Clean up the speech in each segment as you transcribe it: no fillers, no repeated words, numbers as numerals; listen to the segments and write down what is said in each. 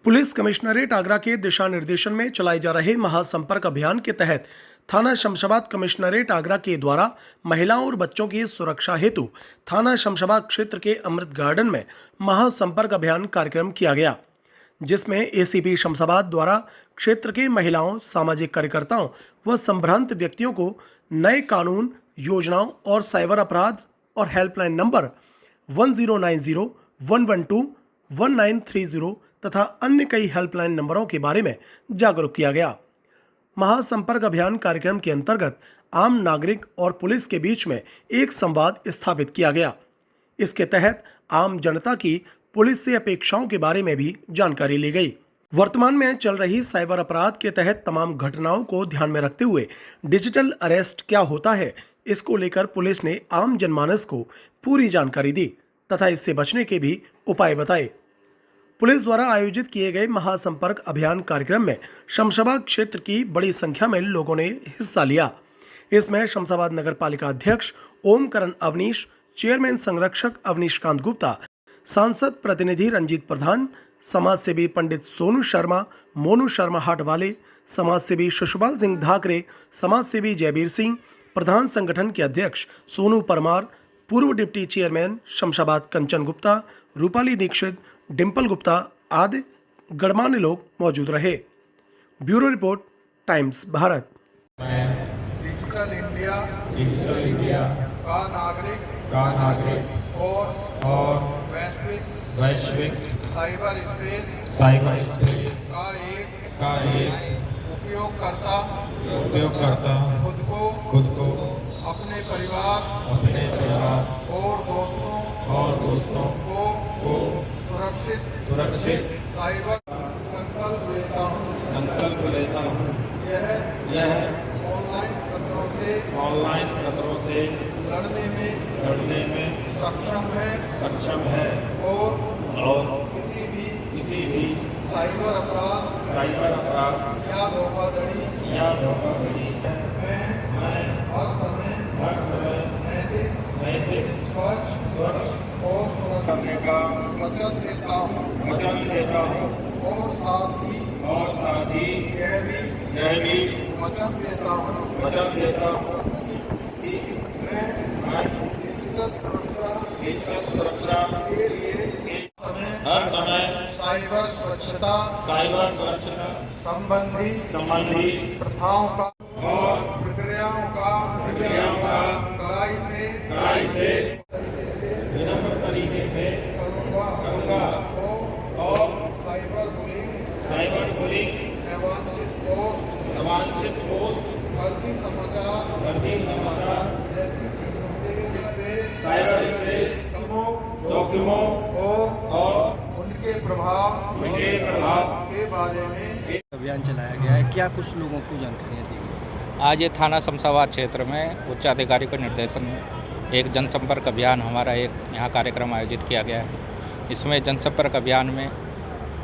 Police commissionerate Agra के दिशा निर्देशन में चलाए जा रहे महासंपर्क अभियान के तहत थाना शमशाबाद कमिश्नरेट आगरा के द्वारा महिलाओं और बच्चों की सुरक्षा हेतु थाना शमशाबाद क्षेत्र के अमृत गार्डन में महासंपर्क अभियान कार्यक्रम किया गया, जिसमें एसीपी शमशाबाद द्वारा क्षेत्र के महिलाओं, सामाजिक कार्यकर्ताओं व संभ्रांत व्यक्तियों को नए कानून, योजनाओं और साइबर अपराध और हेल्पलाइन नंबर 1090, 112, 1930 तथा अन्य कई हेल्पलाइन नंबरों के बारे में जागरूक किया गया। महासंपर्क अभियान कार्यक्रम के अंतर्गत आम नागरिक और पुलिस के बीच में एक संवाद स्थापित किया गया। इसके तहत आम जनता की पुलिस से अपेक्षाओं के बारे में भी जानकारी ली गई। वर्तमान में चल रही साइबर अपराध के तहत तमाम घटनाओं को ध्यान में रखते हुए डिजिटल अरेस्ट क्या होता है, इसको लेकर पुलिस ने आम जनमानस को पूरी जानकारी दी तथा इससे बचने के भी उपाय बताए। पुलिस द्वारा आयोजित किए गए महासंपर्क अभियान कार्यक्रम में शमशाबाद क्षेत्र की बड़ी संख्या में लोगों ने हिस्सा लिया। इसमें शमशाबाद नगर पालिका अध्यक्ष ओमकरण अवनीश, चेयरमैन संरक्षक अवनीश कांत गुप्ता, सांसद प्रतिनिधि रंजीत प्रधान, समाजसेवी पंडित सोनू शर्मा, मोनू शर्मा हाट वाले, समाजसेवी शिशुपाल सिंह धाकरे, समाजसेवी जयबीर सिंह, प्रधान संगठन के अध्यक्ष सोनू परमार, पूर्व डिप्टी चेयरमैन शमशाबाद कंचन गुप्ता, रूपाली दीक्षित, डिम्पल गुप्ता आदि गणमान्य लोग मौजूद रहे। Bureau report, times Bharat. Digital India का नागरिक और वैश्विक साइबर स्पेस का एक उपयोगकर्ता खुद को अपने परिवार और दोस्तों को सुरक्षित साइबर संकल्प लेता हूँ। यह ऑनलाइन खतरों से लड़ने में सक्षम है और किसी भी साइबर अपराध या धोखाधड़ी मैं हर समय नैतिक, स्वच्छ और सुरक्षित करने का वचन देता हूँ और साथ ही यह भी वचन देता हूँ कि मैं डिजिटल सुरक्षा के लिए हर समय साइबर सुरक्षता संबंधी प्रथाओं का और प्रक्रियाओं का कड़ाई से विनम्र तरीके से करूँगा और साइबर बुलिंग, अवांछित पोस्ट, फर्जी समाचार जैसी चीजों से साइबर स्पेस जोखिमों और उनके प्रभाव के बारे में अभियान चलाया गया है। क्या कुछ लोगों को जानकारियाँ दी गई? आज ये थाना शमशाबाद क्षेत्र में उच्च अधिकारी के निर्देशन में एक जनसंपर्क अभियान हमारा एक यहाँ कार्यक्रम आयोजित किया गया है। इसमें जनसंपर्क अभियान में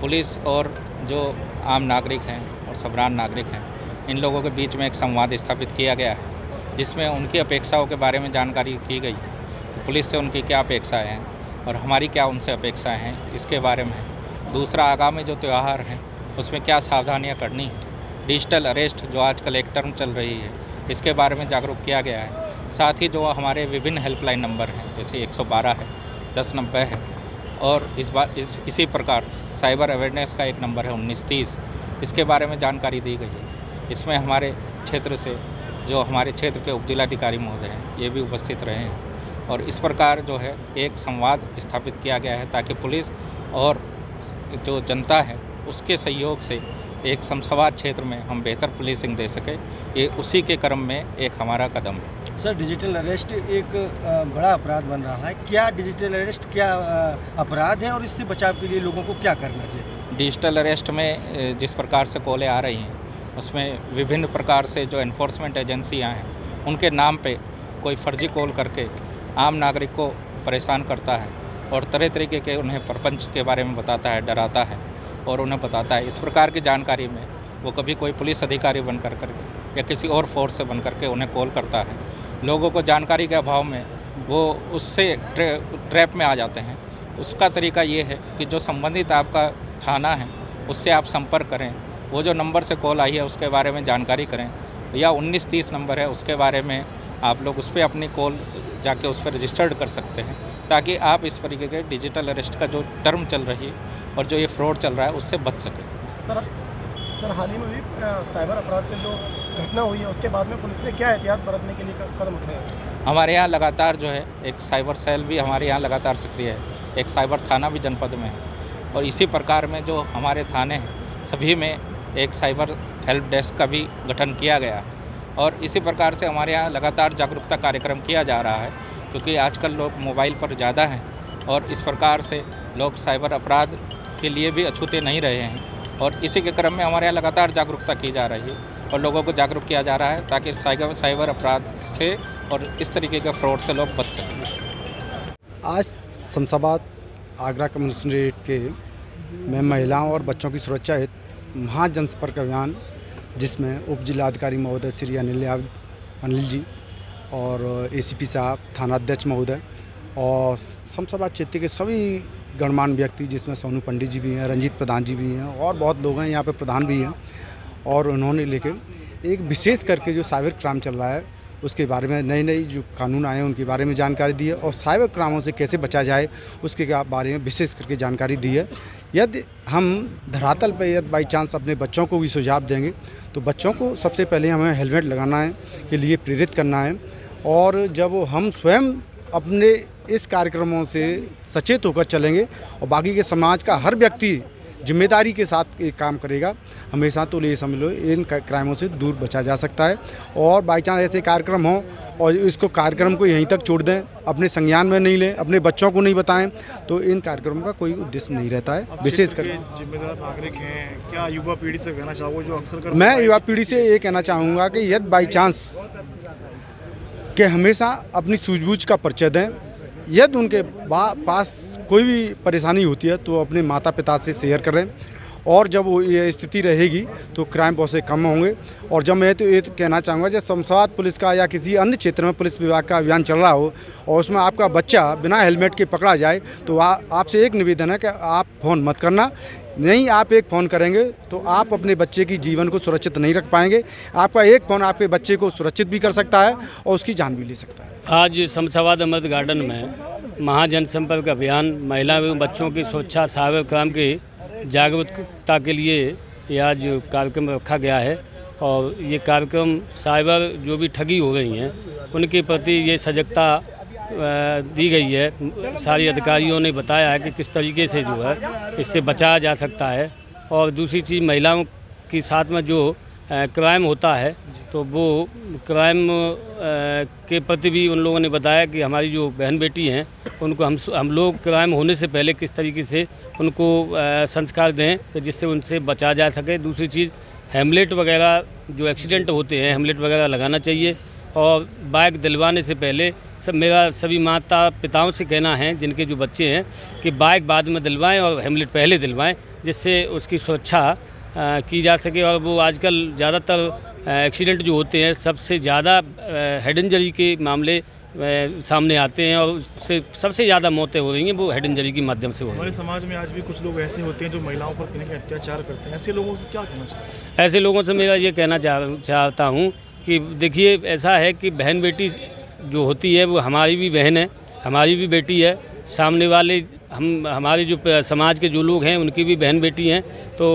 पुलिस और जो आम नागरिक हैं और संभ्रांत नागरिक हैं, इन लोगों के बीच में एक संवाद स्थापित किया गया है, जिसमें उनकी अपेक्षाओं के बारे में जानकारी की गई। पुलिस से उनकी क्या अपेक्षाएँ हैं और हमारी क्या उनसे अपेक्षाएँ हैं, इसके बारे में। दूसरा, आगामी जो त्यौहार हैं उसमें क्या सावधानियाँ करनी है। डिजिटल अरेस्ट जो आजकल एक टर्म चल रही है, इसके बारे में जागरूक किया गया है। साथ ही जो हमारे विभिन्न हेल्पलाइन नंबर हैं, जैसे 112 है, 1090 है, और इसी प्रकार साइबर अवेयरनेस का एक नंबर है 1930, इसके बारे में जानकारी दी गई है। इसमें हमारे क्षेत्र से जो हमारे क्षेत्र के उप जिलाधिकारी महोदय हैं, ये भी उपस्थित रहे हैं और इस प्रकार जो है एक संवाद स्थापित किया गया है, ताकि पुलिस और जो जनता है उसके सहयोग से एक शमशाबाद क्षेत्र में हम बेहतर पुलिसिंग दे सके। ये उसी के क्रम में एक हमारा कदम है। सर, डिजिटल अरेस्ट एक बड़ा अपराध बन रहा है। क्या डिजिटल अरेस्ट क्या अपराध है और इससे बचाव के लिए लोगों को क्या करना चाहिए? डिजिटल अरेस्ट में जिस प्रकार से कॉलें आ रही हैं, उसमें विभिन्न प्रकार से जो एनफोर्समेंट एजेंसियाँ हैं, उनके नाम पे कोई फर्जी कॉल करके आम नागरिक को परेशान करता है और तरह तरीके के उन्हें प्रपंच के बारे में बताता है, डराता है और उन्हें बताता है। इस प्रकार की जानकारी में वो कभी कोई पुलिस अधिकारी बन कर या किसी और फोर्स से बन करके उन्हें कॉल करता है। लोगों को जानकारी के अभाव में वो उससे ट्रैप में आ जाते हैं। उसका तरीका ये है कि जो संबंधित आपका थाना है उससे आप संपर्क करें। वो जो नंबर से कॉल आई है उसके बारे में जानकारी करें, या 1930 नंबर है उसके बारे में आप लोग उस पर अपनी कॉल जाके उस पर रजिस्टर्ड कर सकते हैं, ताकि आप इस तरीके के डिजिटल अरेस्ट का जो टर्म चल रही है और जो ये फ्रॉड चल रहा है उससे बच सकें। सर हाल ही में हुई साइबर अपराध से जो घटना हुई है उसके बाद में पुलिस ने क्या एहतियात बरतने के लिए कदम उठाए हैं? हमारे यहाँ लगातार जो है एक साइबर सेल भी हमारे यहाँ लगातार सक्रिय है, एक साइबर थाना भी जनपद में है, और इसी प्रकार में जो हमारे थाने हैं सभी में एक साइबर हेल्प डेस्क का भी गठन किया गया है। और इसी प्रकार से हमारे यहाँ लगातार जागरूकता कार्यक्रम किया जा रहा है, क्योंकि आजकल लोग मोबाइल पर ज़्यादा हैं और इस प्रकार से लोग साइबर अपराध के लिए भी अछूते नहीं रहे हैं। और इसी के क्रम में हमारे यहाँ लगातार जागरूकता की जा रही है और लोगों को जागरूक किया जा रहा है, ताकि साइबर अपराध से और इस तरीके के फ्रॉड से लोग बच सकें। आज शमशाबाद आगरा कमिश्नरेट के में महिलाओं और बच्चों की सुरक्षा हेतु महा जनसंपर्क अभियान, जिसमें उप जिलाधिकारी महोदय श्री अनिल जी और एसीपी साहब, थानाध्यक्ष महोदय और शमशाबाद क्षेत्र के सभी गणमान्य व्यक्ति, जिसमें सोनू पंडित जी भी हैं, रंजीत प्रधान जी भी हैं और बहुत लोग हैं, यहाँ पे प्रधान भी हैं, और उन्होंने लेके एक विशेष करके जो साइबर क्राइम चल रहा है उसके बारे में नई जो कानून आए हैं उनके बारे में जानकारी दी है, और साइबर क्राइमों से कैसे बचा जाए उसके बारे में विशेष करके जानकारी दी है। यदि हम धरातल पर यदि बाई चांस अपने बच्चों को भी सुझाव देंगे तो बच्चों को सबसे पहले हमें हेलमेट लगाना है के लिए प्रेरित करना है, और जब हम स्वयं अपने इस कार्यक्रमों से सचेत होकर चलेंगे और बाकी के समाज का हर व्यक्ति जिम्मेदारी के साथ एक काम करेगा हमेशा, तो ये समझ लो इन क्राइमों से दूर बचा जा सकता है। और बाई चांस ऐसे कार्यक्रम हों और इसको कार्यक्रम को यहीं तक छोड़ दें, अपने संज्ञान में नहीं लें, अपने बच्चों को नहीं बताएं, तो इन कार्यक्रमों का कोई उद्देश्य नहीं रहता है। विशेषकर जिम्मेदार नागरिक हैं, क्या युवा पीढ़ी से कहना चाहोगे जो अक्सर मैं युवा पीढ़ी से ये कहना चाहूँगा कि यदि बाई चांस कि हमेशा अपनी सूझबूझ का परिचय दें। यदि उनके पास कोई भी परेशानी होती है तो अपने माता पिता से शेयर करें, और जब वो ये स्थिति रहेगी तो क्राइम बहुत से कम होंगे। और जब मैं तो ये कहना चाहूँगा, जब शमशाबाद पुलिस का या किसी अन्य क्षेत्र में पुलिस विभाग का अभियान चल रहा हो और उसमें आपका बच्चा बिना हेलमेट के पकड़ा जाए तो आपसे एक निवेदन है कि आप फ़ोन मत करना। नहीं, आप एक फ़ोन करेंगे तो आप अपने बच्चे की जीवन को सुरक्षित नहीं रख पाएंगे। आपका एक फ़ोन आपके बच्चे को सुरक्षित भी कर सकता है और उसकी जान भी ले सकता है। आज शमशाबाद अमृत गार्डन में महाजनसंपर्क अभियान महिला एवं बच्चों की सुरक्षा साइबर क्राइम की जागरूकता के लिए ये आज कार्यक्रम रखा गया है। और ये कार्यक्रम साइबर जो भी ठगी हो रही हैं उनके प्रति ये सजगता दी गई है। सारे अधिकारियों ने बताया है कि किस तरीके से जो है इससे बचाया जा सकता है। और दूसरी चीज़, महिलाओं के साथ में जो क्राइम होता है तो वो क्राइम के प्रति भी उन लोगों ने बताया कि हमारी जो बहन बेटी हैं उनको हम लोग क्राइम होने से पहले किस तरीके से उनको संस्कार दें कि जिससे उनसे बचा जा सके। दूसरी चीज़, हेमलेट वगैरह जो एक्सीडेंट होते हैं हेमलेट वगैरह लगाना चाहिए। और बाइक दिलवाने से पहले मेरा सभी माता पिताओं से कहना है जिनके जो बच्चे हैं कि बाइक बाद में दिलवाएं और हेमलेट पहले दिलवाएं, जिससे उसकी सुरक्षा की जा सके। और वो आजकल ज़्यादातर एक्सीडेंट जो होते हैं सबसे ज़्यादा हेड इंजरी के मामले सामने आते हैं और उससे सबसे ज़्यादा मौतें हो रही हैं वो हेड इंजरी के माध्यम से हो रही हैं। हमारे समाज में आज भी कुछ लोग ऐसे होते हैं जो महिलाओं पर कहीं ना अत्याचार करते हैं, ऐसे लोगों से क्या कहना चाहिए? ऐसे लोगों से मेरा ये कहना चाहता हूँ कि देखिए, ऐसा है कि बहन बेटी जो होती है वो हमारी भी बहन है, हमारी भी बेटी है। सामने वाले हमारे जो समाज के जो लोग हैं उनकी भी बहन बेटी हैं। तो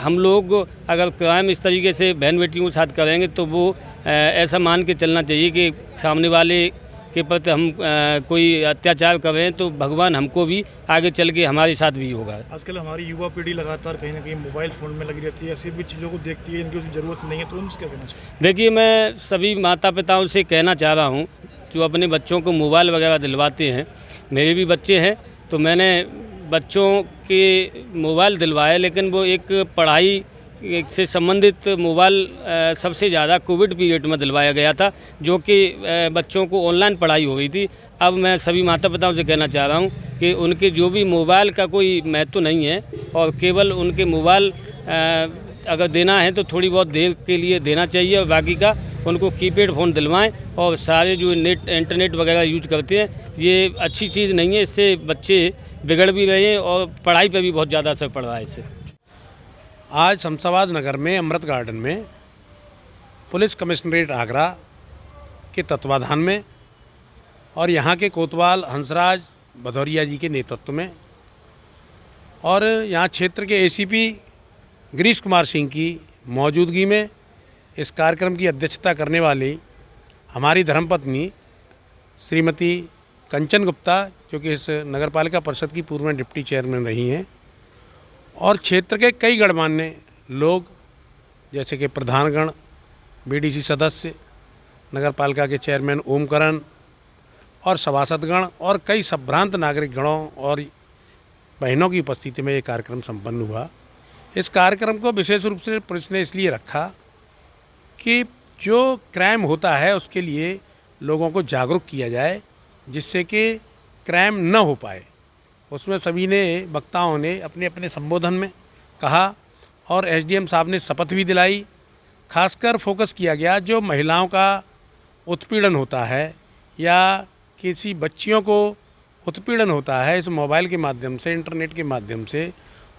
हम लोग अगर क्राइम इस तरीके से बहन बेटियों के साथ करेंगे तो वो ऐसा मान के चलना चाहिए कि सामने वाले के प्रति हम कोई अत्याचार कर रहे हैं तो भगवान हमको भी आगे चल के हमारे साथ भी होगा। आजकल हमारी युवा पीढ़ी लगातार कहीं ना कहीं मोबाइल फ़ोन में लगी रहती है, ऐसी भी चीज़ों को देखती है इनकी उसकी ज़रूरत नहीं है, तो उनसे क्या कहना चाहिए? देखिए, मैं सभी माता पिताओं से कहना चाह रहा हूँ जो अपने बच्चों को मोबाइल वगैरह दिलवाते हैं। मेरे भी बच्चे हैं तो मैंने बच्चों के मोबाइल दिलवाए, लेकिन वो एक पढ़ाई से संबंधित मोबाइल सबसे ज़्यादा कोविड पीरियड में दिलवाया गया था, जो कि बच्चों को ऑनलाइन पढ़ाई हो गई थी। अब मैं सभी माता पिताओं से कहना चाह रहा हूँ कि उनके जो भी मोबाइल का कोई महत्व नहीं है और केवल उनके मोबाइल अगर देना है तो थोड़ी बहुत देर के लिए देना चाहिए, और बाकी का उनको कीपैड फ़ोन दिलवाएं। और सारे जो इंटरनेट वगैरह यूज करते हैं ये अच्छी चीज़ नहीं है, इससे बच्चे बिगड़ भी रहे हैं और पढ़ाई पर भी बहुत ज़्यादा असर पड़ रहा है इससे। आज शमशाबाद नगर में अमृत गार्डन में पुलिस कमिश्नरेट आगरा के तत्वाधान में और यहाँ के कोतवाल हंसराज भदौरिया जी के नेतृत्व में और यहाँ क्षेत्र के एसीपी गिरीश कुमार सिंह की मौजूदगी में इस कार्यक्रम की अध्यक्षता करने वाली हमारी धर्मपत्नी श्रीमती कंचन गुप्ता, जो कि इस नगर पालिका परिषद की पूर्व में डिप्टी चेयरमैन रही हैं, और क्षेत्र के कई गणमान्य लोग जैसे कि प्रधानगण, बीडीसी सदस्य, नगर पालिका के चेयरमैन ओमकरण और सभासदगण और कई संभ्रांत नागरिक गणों और बहनों की उपस्थिति में ये कार्यक्रम संपन्न हुआ। इस कार्यक्रम को विशेष रूप से पुलिस ने इसलिए रखा कि जो क्राइम होता है उसके लिए लोगों को जागरूक किया जाए, जिससे कि क्राइम न हो पाए। उसमें सभी ने वक्ताओं ने अपने अपने संबोधन में कहा और एसडीएम साहब ने शपथ भी दिलाई। खासकर फोकस किया गया जो महिलाओं का उत्पीड़न होता है या किसी बच्चियों को उत्पीड़न होता है इस मोबाइल के माध्यम से, इंटरनेट के माध्यम से,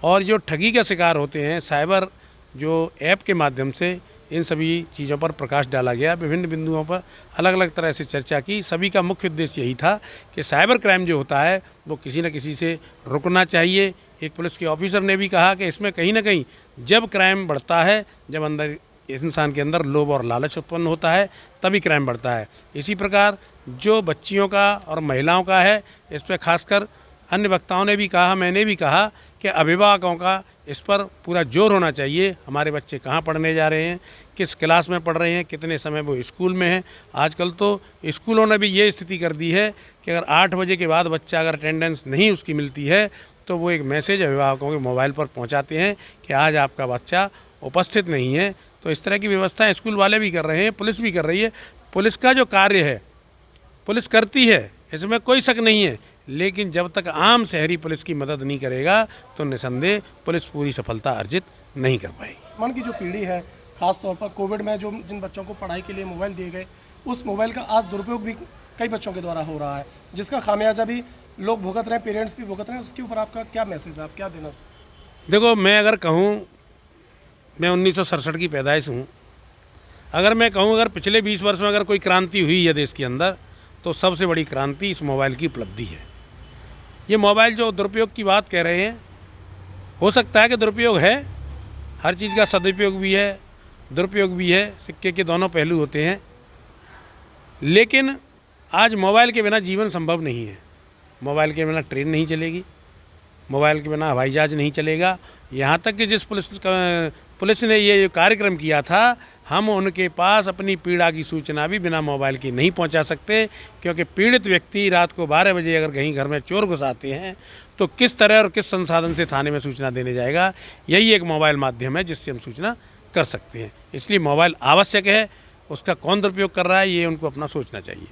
और जो ठगी का शिकार होते हैं साइबर जो ऐप के माध्यम से, इन सभी चीज़ों पर प्रकाश डाला गया। विभिन्न बिंदुओं पर अलग अलग तरह से चर्चा की। सभी का मुख्य उद्देश्य यही था कि साइबर क्राइम जो होता है वो किसी न किसी से रुकना चाहिए। एक पुलिस के ऑफिसर ने भी कहा कि इसमें कहीं ना कहीं जब क्राइम बढ़ता है, जब अंदर इंसान के अंदर लोभ और लालच उत्पन्न होता है, तभी क्राइम बढ़ता है। इसी प्रकार जो बच्चियों का और महिलाओं का है, इस पर खासकर अन्य वक्ताओं ने भी कहा, मैंने भी कहा कि अभिभावकों का इस पर पूरा जोर होना चाहिए। हमारे बच्चे कहाँ पढ़ने जा रहे हैं, किस क्लास में पढ़ रहे हैं, कितने समय वो स्कूल में हैं। आजकल तो स्कूलों ने भी ये स्थिति कर दी है कि अगर 8 बजे के बाद बच्चा अगर अटेंडेंस नहीं उसकी मिलती है तो वो एक मैसेज अभिभावकों के मोबाइल पर पहुंचाते हैं कि आज आपका बच्चा उपस्थित नहीं है। तो इस तरह की व्यवस्था स्कूल वाले भी कर रहे हैं, पुलिस भी कर रही है। पुलिस का जो कार्य है पुलिस करती है, इसमें कोई शक नहीं है, लेकिन जब तक आम शहरी पुलिस की मदद नहीं करेगा तो निसंदेह पुलिस पूरी सफलता अर्जित नहीं कर पाएगी। मन की जो पीढ़ी है, खास तौर पर कोविड में जो जिन बच्चों को पढ़ाई के लिए मोबाइल दिए गए, उस मोबाइल का आज दुरुपयोग भी कई बच्चों के द्वारा हो रहा है, जिसका खामियाजा भी लोग भुगत रहे हैं, पेरेंट्स भी भुगत रहे हैं। उसके ऊपर आपका क्या मैसेज है, आप क्या देना चाहिए? देखो, मैं अगर कहूँ, मैं 1967 की पैदाइश हूँ, अगर मैं कहूँ अगर पिछले 20 वर्ष में अगर कोई क्रांति हुई है देश के अंदर, तो सबसे बड़ी क्रांति इस मोबाइल की उपलब्धि है। ये मोबाइल जो दुरुपयोग की बात कह रहे हैं, हो सकता है कि दुरुपयोग है, हर चीज़ का सदुपयोग भी है, दुरुपयोग भी है, सिक्के के दोनों पहलू होते हैं। लेकिन आज मोबाइल के बिना जीवन संभव नहीं है। मोबाइल के बिना ट्रेन नहीं चलेगी, मोबाइल के बिना हवाई जहाज नहीं चलेगा। यहाँ तक कि जिस पुलिस ने ये कार्यक्रम किया था, हम उनके पास अपनी पीड़ा की सूचना भी बिना मोबाइल की नहीं पहुंचा सकते, क्योंकि पीड़ित व्यक्ति रात को 12 बजे अगर कहीं घर में चोर घुस आते हैं तो किस तरह और किस संसाधन से थाने में सूचना देने जाएगा। यही एक मोबाइल माध्यम है जिससे हम सूचना कर सकते हैं। इसलिए मोबाइल आवश्यक है, उसका कौन दुरुपयोग कर रहा है ये उनको अपना सोचना चाहिए।